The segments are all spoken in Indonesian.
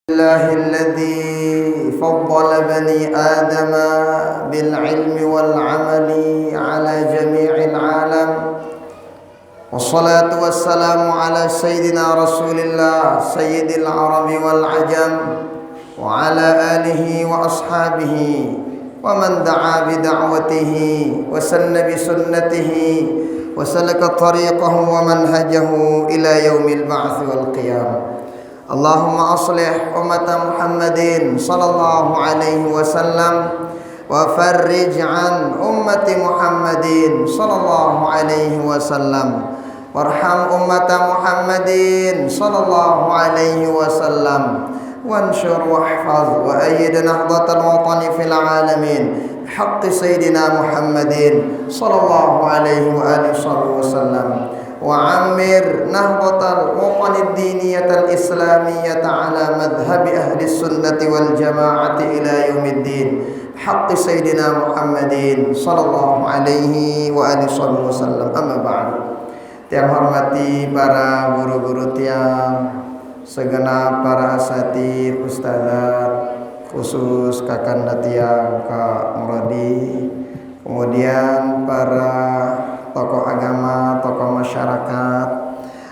الله الذي فضل بني آدم بالعلم والعمل على جميع العالم، والصلاة والسلام على سيدنا رسول الله سيد العرب والعجم وعلى آله وأصحابه ومن دعا بدعوته وسن بسنته وسلك طريقه ومنهجه إلى يوم البعث والقيامة. اللهم أصلح أمة محمد صلى الله عليه وسلم وفرج عن أمة محمد صلى الله عليه وسلم وارحم أمة محمد صلى الله عليه وسلم وانشر واحفظ وأيد نهضة الوطن في العالمين بحق سيدنا محمد صلى الله عليه وآله وسلم وعمر نهضة الوطن الدينية الإسلامية على مذهب أهل السنة والجماعة إلى يوم الدين بحق سيدنا محمد صلى الله عليه وآله وسلم. Amma ba'd. Yang hormati para guru-guru tiang, segenap para asatidz, ustadzat, khusus kakanda tiang Kak Muradi, kemudian para tokoh agama, tokoh masyarakat,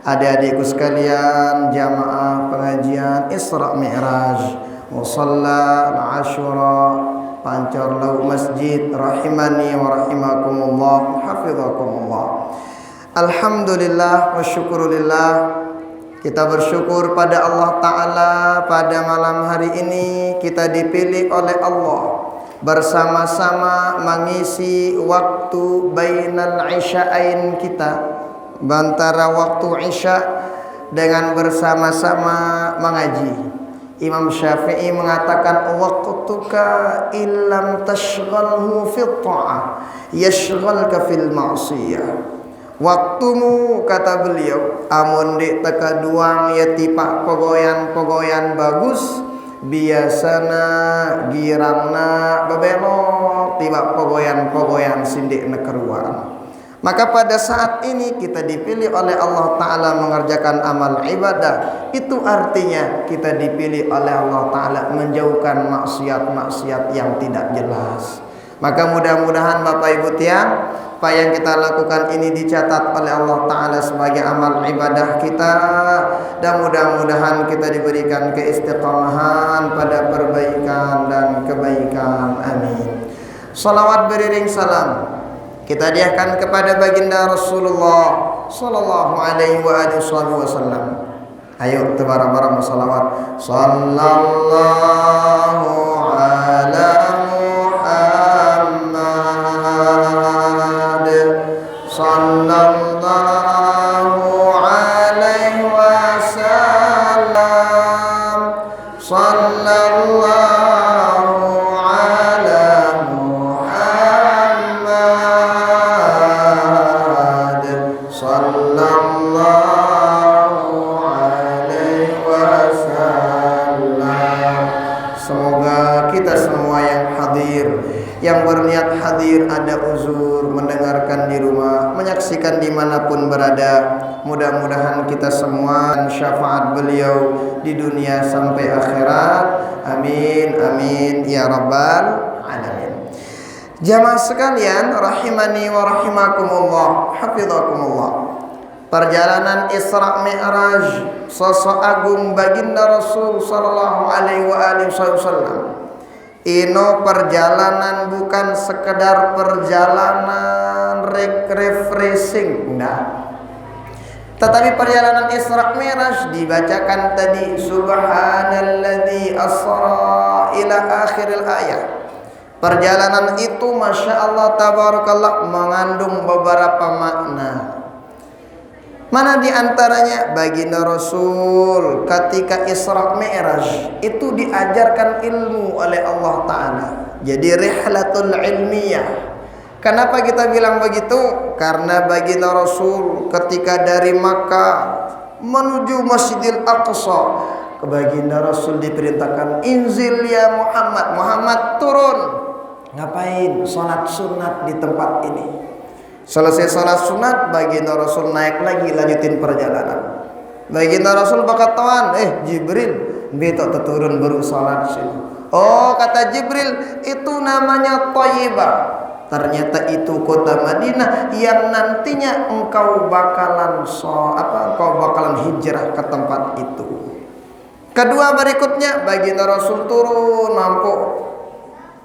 adik-adikku sekalian, jamaah pengajian Isra Mi'raj, Musalla Asyura, Pancor Lau Masjid, rahimani wa rahimakumullah, hafizakumullah. Alhamdulillah wa syukurillah, kita bersyukur pada Allah Ta'ala pada malam hari ini kita dipilih oleh Allah bersama-sama mengisi waktu bainal isya'ain kita, antara waktu isya dengan bersama-sama mengaji. Imam Syafi'i mengatakan waqtuka illam tashghalhu fit ta'ah yashghalka fil ma'siyah. Waktumu, kata beliau, amun di teka duang ya tipak pogoyan-pogoyan bagus, biasana girangna babelok tiba pogoyan-pogoyan sindik nekeruan. Maka pada saat ini kita dipilih oleh Allah Ta'ala mengerjakan amal ibadah. Itu artinya kita dipilih oleh Allah Ta'ala menjauhkan maksiat-maksiat yang tidak jelas. Maka mudah-mudahan Bapak Ibu tiang, apa yang kita lakukan ini dicatat oleh Allah Ta'ala sebagai amal ibadah kita, dan mudah-mudahan kita diberikan keistiqomahan pada perbaikan dan kebaikan. Amin. Salawat beriring salam kita hadiahkan kepada baginda Rasulullah sallallahu alaihi wasallam. Ayo bareng-bareng salawat. Sallallahu ala sallallahu alaihi wasallam, sallallahu ala Muhammad, sallallahu alaihi wasallam. Semoga kita semua yang hadir, yang berniat hadir, ada uzur, mendengarkan di rumah, menyaksikan dimanapun berada, mudah-mudahan kita semua syafaat beliau di dunia sampai akhirat. Amin, amin ya rabbal alamin. Jamaah sekalian, rahimani wa rahimakumullah, hafizakumullah. Perjalanan Isra Mi'raj, sosok agung baginda Rasul sallallahu alaihi wasallam. Ino perjalanan bukan sekedar perjalanan refreshing, enggak. Tetapi perjalanan Isra Mi'raj dibacakan tadi subhanalladzi asra ila akhiril ayat. Perjalanan itu masya Allah tabarakallah mengandung beberapa makna. Mana di antaranya baginda Rasul ketika Isra Mi'raj itu diajarkan ilmu oleh Allah Ta'ala. Jadi rihlatul ilmiyah. Kenapa kita bilang begitu? Karena baginda Rasul ketika dari Makkah menuju Masjidil Aqsa, baginda Rasul diperintahkan inzil ya Muhammad, Muhammad turun. Ngapain? Salat sunat di tempat ini. Selesai salat sunat, baginda Rasul naik lagi lanjutin perjalanan. Baginda Rasul berkata, Jibril, betok turun baru salat sini. Oh, kata Jibril, itu namanya Thayyibah. Ternyata itu kota Madinah yang nantinya engkau bakalan hijrah ke tempat itu. Kedua berikutnya, baginda Rasul turun mampu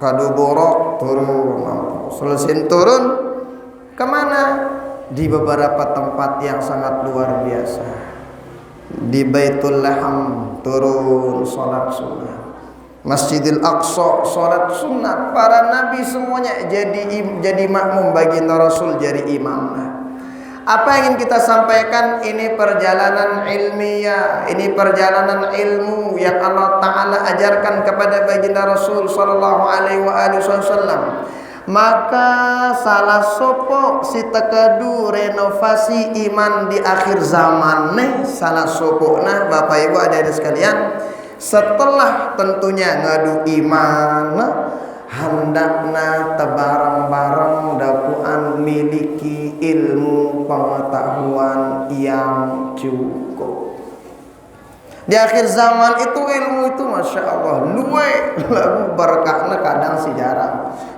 kadu borok turun mampu. Selesai turun kemana? Di beberapa tempat yang sangat luar biasa. Di Baitul Laham turun salat sunnah. Masjidil Aqsa salat sunat. Para nabi semuanya jadi makmum, baginda Rasul jadi imam. Apa yang ingin kita sampaikan, ini perjalanan ilmiah, ini perjalanan ilmu yang Allah Ta'ala ajarkan kepada baginda Rasul sallallahu alaihi wasallam. Maka salah sopo si tekadu renovasi iman di akhir zaman nih, salah sopo nah Bapak Ibu ada sekalian, setelah tentunya ngadu iman, hendakna tebarang-barang dapuan miliki ilmu pengetahuan yang cukup. Di akhir zaman itu ilmu itu Masya Allah luwe lagu berkahnya kadang sejarah.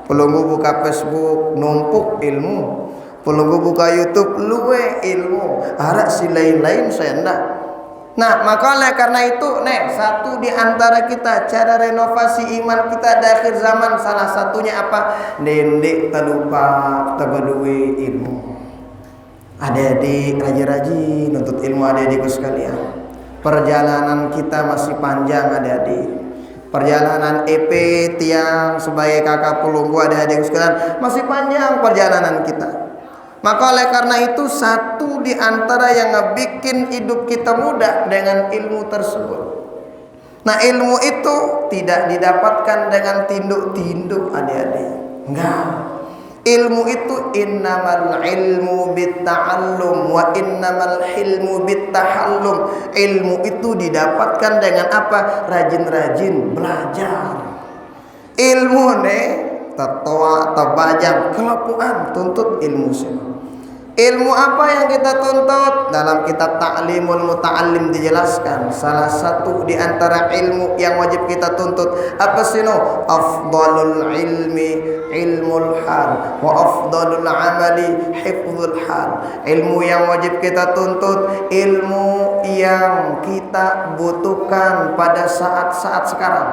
Pelunggu buka Facebook numpuk ilmu, pelunggu buka YouTube luwe ilmu, harap si lain-lain saya enggak. Nah, maka oleh karena itu, satu di antara kita cara renovasi iman kita di akhir zaman, salah satunya apa? Dendek terlupa terbedui ilmu. Adik-adik rajin-rajin nuntut ilmu, adik-adikku sekalian. Perjalanan kita masih panjang, adik-adik. Perjalanan EP tiang sebagai kakak pelunggu, adik-adikku sekalian, masih panjang perjalanan kita. Maka oleh karena itu, satu di antara yang ngebikin hidup kita mudah dengan ilmu tersebut. Nah, ilmu itu tidak didapatkan dengan tinduk-tinduk, adik-adik. Enggak. Ilmu itu innamal ilmu bitta'allum wa innamal hilmu bittahallum. Ilmu itu didapatkan dengan apa? Rajin-rajin belajar. Ilmu tatoa tabajang kelapuan tuntut ilmu semua. Ilmu apa yang kita tuntut? Dalam kitab Ta'limul Muta'allim dijelaskan, salah satu di antara ilmu yang wajib kita tuntut apa sih no? Afdalul ilmi ilmul hal wa afdalul amali hifdzul hal. Ilmu yang wajib kita tuntut, ilmu yang kita butuhkan pada saat-saat sekarang.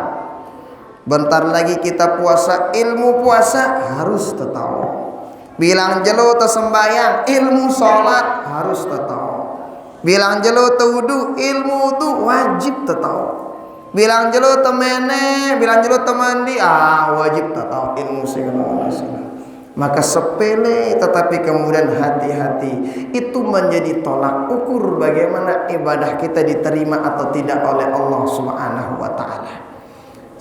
Bentar lagi kita puasa, ilmu puasa harus tahu. Bilang jelo tersembayang, ilmu sholat harus tahu. Bilang jelo tewudu, ilmu wudu wajib tahu. Bilang jelo temene, bilang jelo temandi, wajib tahu ilmu segala. Maka sepele tetapi kemudian hati-hati, itu menjadi tolak ukur bagaimana ibadah kita diterima atau tidak oleh Allah Subhanahu wa taala.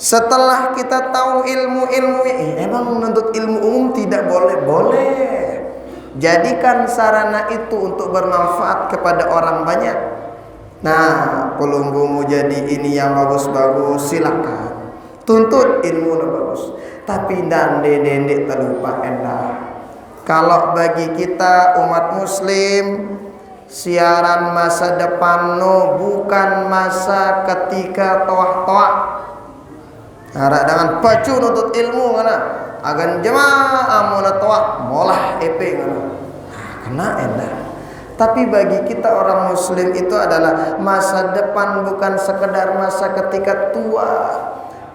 Setelah kita tahu ilmu-ilmu, emang menuntut ilmu umum tidak boleh. Jadikan sarana itu untuk bermanfaat kepada orang banyak. Nah, pelunggumu jadi ini yang bagus-bagus, silakan. Tuntut ilmu yang bagus. Tapi dendek terlupa endah. Kalau bagi kita umat muslim, siaran masa depan bukan masa ketika toah-toah. Harap dengan pacu nuntut ilmu kana agan jemaah mun toa molah EP kana endah. Tapi bagi kita orang muslim itu adalah masa depan bukan sekedar masa ketika tua,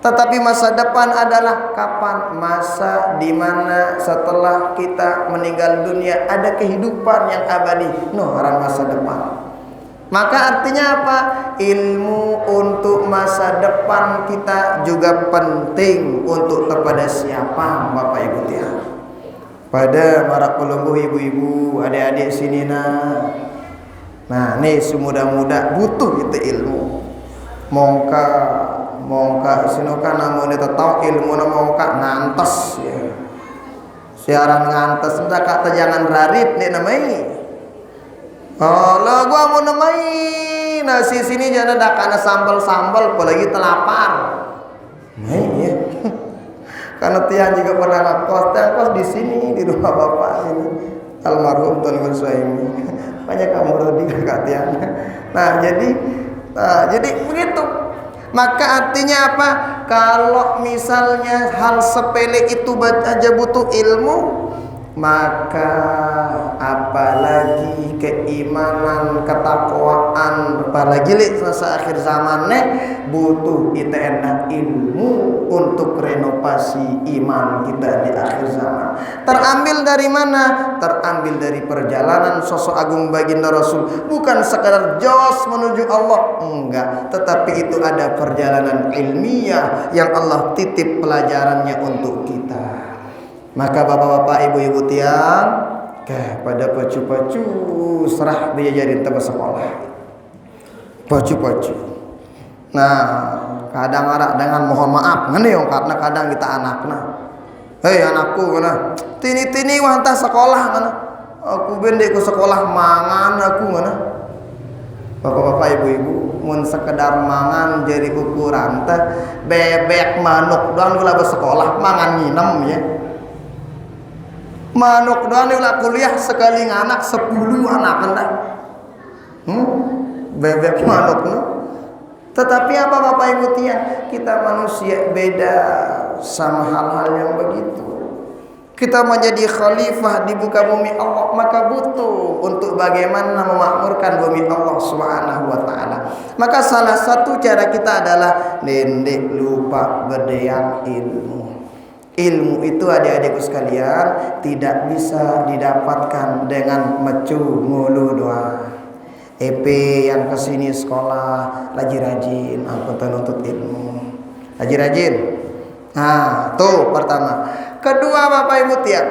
tetapi masa depan adalah kapan? Masa di mana setelah kita meninggal dunia ada kehidupan yang abadi. Orang masa depan. Maka artinya apa? Ilmu untuk masa depan kita juga penting untuk kepada siapa Bapak Ibu tiang. Pada para pelunggu ibu-ibu, adik-adik sini nah nih semuda-muda butuh itu ilmu. Mongka sinoka namun kita tahu ilmu mongka ngantes ya. Siaran ngantes entah jangan rarit nih namanya. Kalau gua mau nemain nasi sini jangan ada karena sambal apalagi telapar. Nah iya. Karena tiang juga pernah ngekos di sini di rumah bapak ini almarhum Tuan Gursaimi. Banyak kamu Rodi kakak tiang. Nah jadi begitu. Maka artinya apa? Kalau misalnya hal sepele itu aja butuh ilmu, maka apalagi keimanan, ketakwaan, apalagi masa akhir zaman butuh kita enak ilmu untuk renovasi iman kita di akhir zaman. Terambil dari mana? Terambil dari perjalanan sosok agung baginda Rasul. Bukan sekadar jos menuju Allah, enggak, tetapi itu ada perjalanan ilmiah yang Allah titip pelajarannya untuk kita. Maka bapak-bapak, ibu-ibu tiang, pada pacu-pacu serah diajarin tempat sekolah. Pacu-pacu. Nah, kadang ada dengan mohon maaf, ngene yo karena kadang kita anakna. Hei anakku mana? Tini-tini wantah sekolah mana? Aku bende ku sekolah mangan aku mana? Bapak-bapak, ibu-ibu, mun sekedar mangan jadi ukuran teh bebek manuk doang gula bersekolah mangan nginem ya. Manuk doang ulah kuliah sekali nganak 10 anak hendak. Bebek manuk no. Tetapi apa Bapak Ibu tiang, kita manusia beda sama hal-hal yang begitu. Kita menjadi khalifah di muka bumi Allah, maka butuh untuk bagaimana memakmurkan bumi Allah Subhanahu wa taala. Maka salah satu cara kita adalah nendek lupa berdeang ilmu. Ilmu itu adik-adikku sekalian tidak bisa didapatkan dengan mecu mulu doang. EP yang kesini sekolah rajin-rajin, aku nuntut ilmu, rajin-rajin. Nah, tuh pertama. Kedua Bapak Ibu tiang,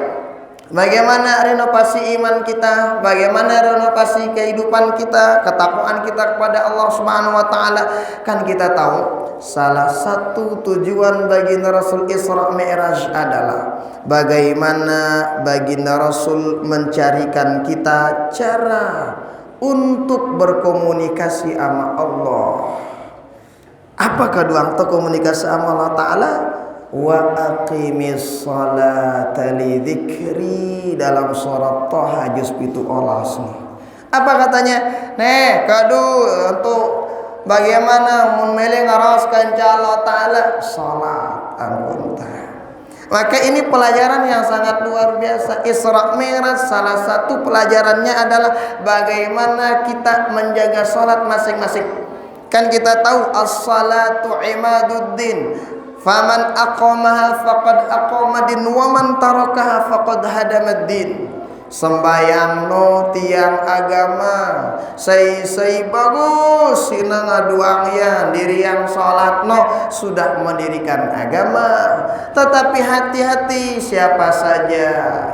bagaimana renovasi iman kita, bagaimana renovasi kehidupan kita, ketakwaan kita kepada Allah Subhanahu wa taala. Kan kita tahu salah satu tujuan baginda Rasul Isra Mi'raj adalah bagaimana baginda Rasul mencarikan kita cara untuk berkomunikasi sama Allah. Apakah doang komunikasi sama Allah Ta'ala? Wa aqimis salata li dzikri dalam surat Thaha juz 7 olas. Apa katanya? Kadu untuk bagaimana mun mele ngaroskan Allah Ta'ala salat ampun. Maka ini pelajaran yang sangat luar biasa. Isra Mi'raj salah satu pelajarannya adalah bagaimana kita menjaga salat masing-masing. Kan kita tahu as-salatu imaduddin. Faman aqamaha faqad aqamadin wa man tarakaha faqad hadamaddin. Sembayang no tiang agama sei bagus sina ngaduang ya diri yang salat no sudah mendirikan agama. Tetapi hati-hati siapa saja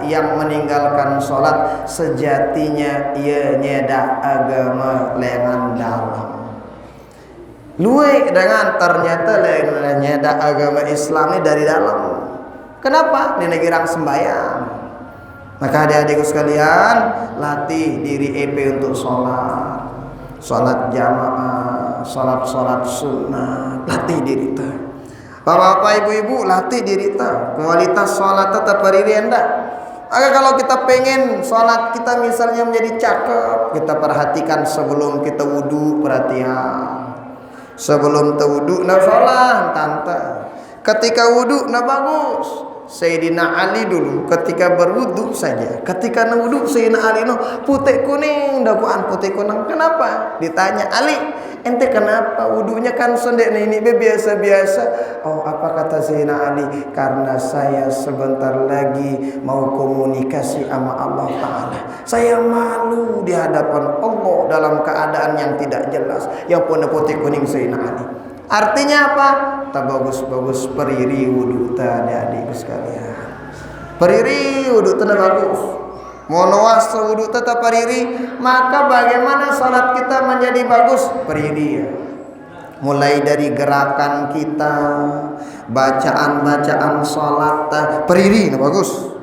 yang meninggalkan salat sejatinya ia nyeda agama lengan dalam. Luwe dengan ternyata nyeda agama Islam ini dari dalam. Kenapa? Ini negeri sembayang. Maka adik-adikku sekalian, latih diri EP untuk sholat, sholat jamaah, sholat sunnah, latih diri ta. Bapak-bapak, ibu-ibu, latih diri ta. Kualitas sholat tetap beririenda. Maka kalau kita pengen sholat kita misalnya menjadi cakep, kita perhatikan sebelum kita wudu, perhatian. Sebelum wudu, nah sholat tante. Ketika wudu, nah bagus. Sayyidina Ali dulu ketika berwudu saja, ketika wudu Sayyidina Ali putih kuning, dakwaan putih kuning. Kenapa? Ditanya Ali, ente kenapa wudunya kan sondek ini biasa-biasa. Oh, apa kata Sayyidina Ali? Karena saya sebentar lagi mau komunikasi sama Allah Ta'ala. Saya malu di hadapan Allah dalam keadaan yang tidak jelas. Yang punya putih kuning Sayyidina Ali. Artinya apa? Tak bagus-bagus periri wudu tadi adik sekalian. Periri wudu tadi bagus. Monoas wudu tetap periri, maka bagaimana salat kita menjadi bagus? Periri ya. Mulai dari gerakan kita, bacaan-bacaan salat periri bagus.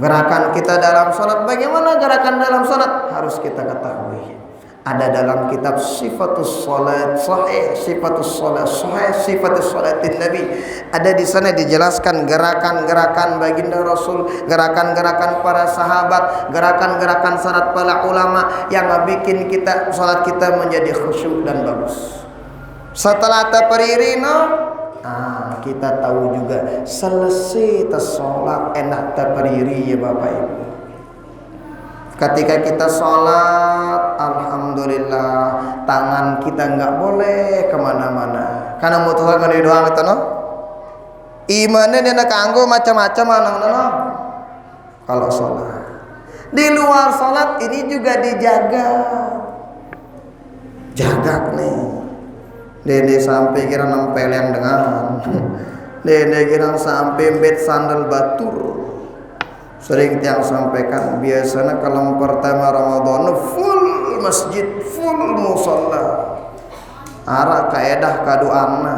Gerakan kita dalam salat, bagaimana gerakan dalam salat? Harus kita ketahui. Ada dalam kitab Sifatus Salat Sahih, Sifatus Salat Sahih, Sifatus Salatin Nabi. Ada di sana dijelaskan gerakan-gerakan baginda Rasul, gerakan-gerakan para sahabat, gerakan-gerakan salat para ulama yang bikin kita salat kita menjadi khusyuk dan bagus. Setelah taperirino, kita tahu juga selesai sholat enak taperiri ya Bapak Ibu. Ketika kita sholat, alhamdulillah tangan kita nggak boleh kemana-mana. Karena mutuhan kan doang itu no. Imannya dia nak kanggo macam-macam anak-anak. Kalau sholat, di luar sholat ini juga dijaga. Jaga nih. Dede sampai kira nempel yang dengan Dede kira sampai bet sandal batur. Sering yang sampaikan biasanya kalau pertama Ramadan full masjid, full musalla. Arah kaedah kaduana.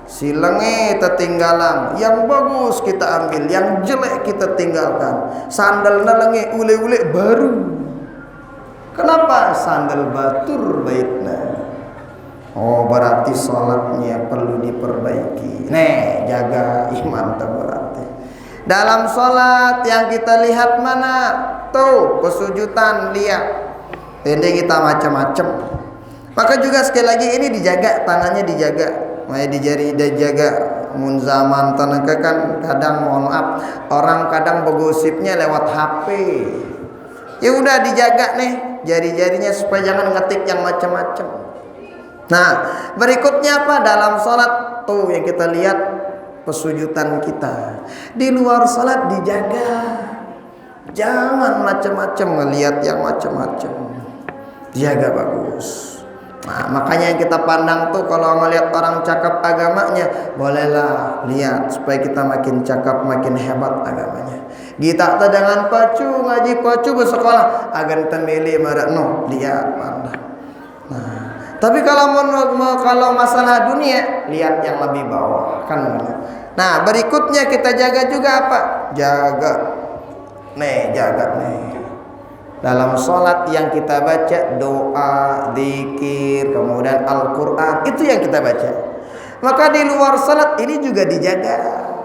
Silenge tertinggalan, yang bagus kita ambil, yang jelek kita tinggalkan. Sandal nalenge ule-ule baru. Kenapa? Sandal batur baitna. Oh berarti sholatnya perlu diperbaiki. Nih jaga iman tuh berarti. Dalam sholat yang kita lihat mana? Tuh kesujudan lihat. Ini kita macam-macam. Maka juga sekali lagi ini dijaga, tangannya dijaga. Makanya dijaga. Mun zaman tenaga kan kadang mohon maaf orang kadang begosipnya lewat HP. Ya udah dijaga nih jari-jarinya supaya jangan ngetik yang macam-macam. Nah, berikutnya apa? Dalam sholat tuh yang kita lihat pesujudan kita. Di luar sholat dijaga. Jangan macam-macam ngelihat yang macam-macam. Jaga bagus. Nah, makanya yang kita pandang tuh kalau ngelihat orang cakap agamanya, bolehlah lihat supaya kita makin cakap, makin hebat agamanya. Kita tak dengan pacu ngaji pacu bersekolah agan temili marakno lihat pandang. Nah, tapi kalau masalah dunia lihat yang lebih bawah kan. Nah berikutnya kita jaga juga apa? Jaga nih dalam sholat yang kita baca doa, zikir, kemudian Al-Quran itu yang kita baca. Maka di luar sholat ini juga dijaga,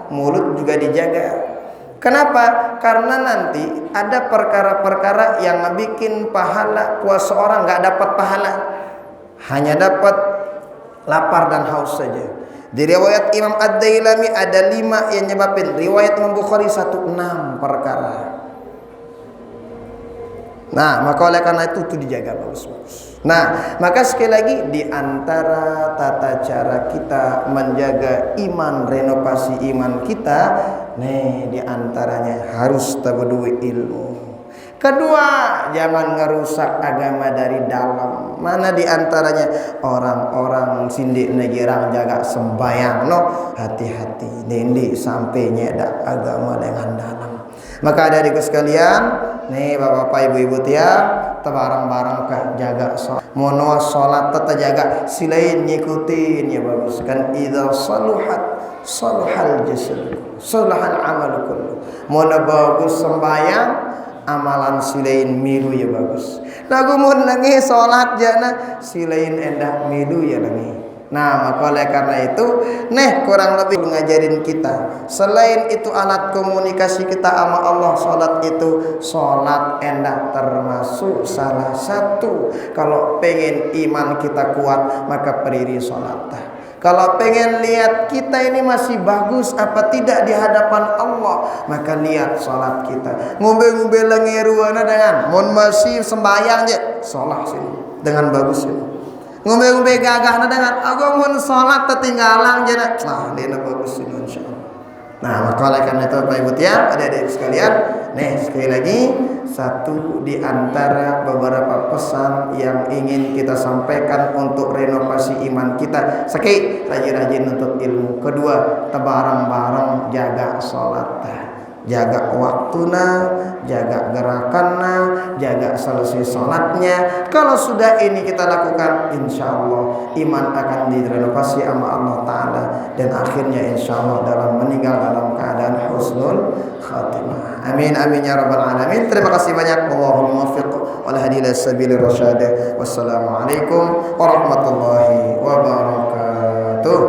mulut juga dijaga. Kenapa? Karena nanti ada perkara-perkara yang bikin pahala puasa orang nggak dapat pahala. Hanya dapat lapar dan haus saja. Di riwayat Imam Ad-Dailami ada 5 yang nyebabin. Riwayat Imam Bukhari 16 perkara. Nah, maka oleh karena itu dijaga bagus-bagus. Nah, maka sekali lagi di antara tata cara kita menjaga iman, renovasi iman kita, nih di antaranya harus tabudui ilmu. Kedua, jangan ngerusak agama dari dalam. Mana di antaranya orang-orang sindik negirang jaga sembayang no, hati-hati nendi sampai nyeda agama dengan dalam. Maka dari sekalian, nih bapak-bapak ibu-ibu tiap tebarang-barang kah jaga sholat. Mono sholat tetap jaga silain ngikutin ya bagus kan. Idza saluhat saluhal jasad, saluhal amal kullu. Mono bagus sembayang amalan silain milu ya bagus. Lagu mun langi salat jana silain endah milu ya langi. Nah maka oleh karena itu kurang lebih ngajarin kita. Selain itu alat komunikasi kita sama Allah, salat itu salat endah termasuk salah satu. Kalau pengen iman kita kuat maka periri salat. Kalau pengen lihat kita ini masih bagus apa tidak di hadapan Allah, maka lihat sholat kita. Ngombe-ngombe lengeruana dengan mon masih sembahyang je, sholat sini dengan bagus ini. Ngombe-ngombe gagahna dengan aku mon sholat tertinggalan je, nah dia bagus ini insyaallah. Nah maka oleh karena itu Bapak Ibu tiap adik-adik sekalian, sekali lagi satu di antara beberapa pesan yang ingin kita sampaikan untuk renovasi iman kita. Sekali rajin-rajin untuk ilmu. Kedua, bareng-bareng jaga sholat, jaga waktuna, jaga gerakannya, jaga selesai sholatnya. Kalau sudah ini kita lakukan, insya Allah iman akan direnovasi sama Allah Ta'ala. Dan akhirnya insya Allah dalam meninggal dalam keadaan husnul khatimah. Amin amin ya rabbal alamin. Terima kasih banyak. Allahumma muwaffiq wal hadi ila sabilir rasyad. Wassalamualaikum warahmatullahi wabarakatuh.